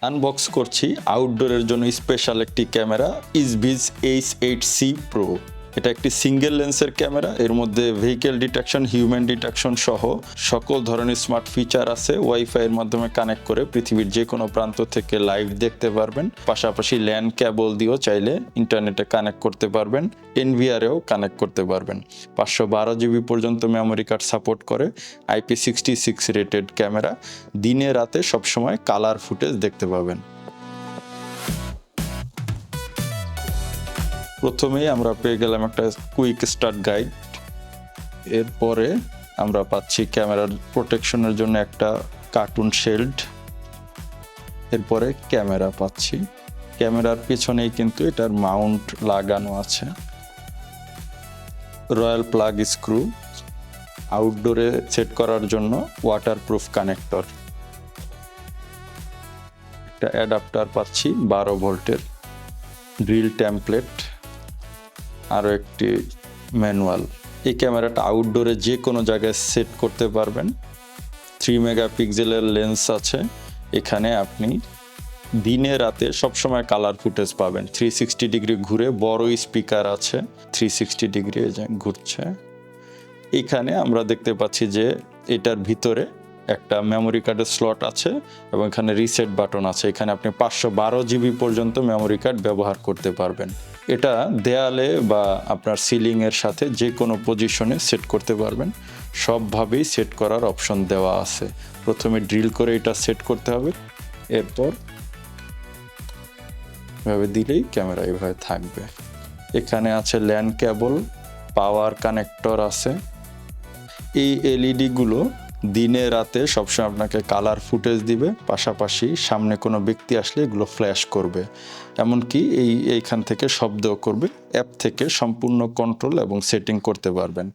Unbox করছি আউটডোরের জন্য special একটি ক্যামেরা ইসভিজ H8C Pro। এটা একটি সিঙ্গেল লেন্সের ক্যামেরা, এর মধ্যে ভেহিকেল ডিটেকশন, হিউম্যান ডিটেকশন সহ সকল ধরনের স্মার্ট ফিচার আছে। ওয়াইফাই এর মাধ্যমে কানেক্ট করে পৃথিবীর যে কোনো প্রান্ত থেকে লাইভ দেখতে পারবেন। পাশাপাশি ল্যান কেবল দিয়েও চাইলে ইন্টারনেটে কানেক্ট করতে পারবেন, এনভিআরেও কানেক্ট করতে পারবেন। 512 জিবি পর্যন্ত মেমোরি কার্ড সাপোর্ট করে। IP66 রেটেড ক্যামেরা, দিনে রাতে সবসময় কালার ফুটেজ দেখতে পাবেন। প্রথমেই আমরা পেয়ে গেলাম একটা কুইক স্টার্ট গাইড। এরপরে আমরা পাচ্ছি ক্যামেরার প্রোটেকশনের জন্য একটা কার্টুন শেল্ড। এরপরে ক্যামেরা পাচ্ছি, ক্যামেরার পেছনেই কিন্তু এটার মাউন্ট লাগানো আছে। রয়্যাল প্লাগ স্ক্রু, আউটডোরে সেট করার জন্য ওয়াটারপ্রুফ কানেক্টর, একটা অ্যাডাপ্টার পাচ্ছি 12 ভোল্টের, ড্রিল টেমপ্লেট, আরও একটি ম্যানুয়াল। এই ক্যামেরাটা আউটডোরে যে কোনো জায়গায় সেট করতে পারবেন। 3 মেগাপিক্সেলের লেন্স আছে। এখানে আপনি দিনে রাতে সবসময় কালার ফুটেজ পাবেন। 360 ডিগ্রি ঘুরে, বড় স্পিকার আছে, 360 ডিগ্রি ঘুরছে। এখানে আমরা দেখতে পাচ্ছি যে এটার ভিতরে একটা মেমোরি কার্ডের স্লট আছে এবং এখানে রিসেট বাটন আছে। এখানে আপনি 512 জিবি পর্যন্ত মেমোরি কার্ড ব্যবহার করতে পারবেন। এটা দেয়ালে বা আপনার সিলিংয়ের সাথে যে কোনো পজিশনে সেট করতে পারবেন। সবভাবেই সেট করার অপশন দেওয়া আছে। প্রথমে ড্রিল করে এটা সেট করতে হবে, এরপর এভাবে দিলেই ক্যামেরা এভাবে থাকবে। এখানে আছে ল্যান কেবল, পাওয়ার কানেক্টর আছে। এই এলইডিগুলো দিনে রাতে সবসময় আপনাকে কালার ফুটেজ দিবে, পাশাপাশি সামনে কোনো ব্যক্তি আসলে এগুলো ফ্ল্যাশ করবে। এমনকি এইখান থেকে শব্দও করবে। অ্যাপ থেকে সম্পূর্ণ কন্ট্রোল এবং সেটিং করতে পারবেন।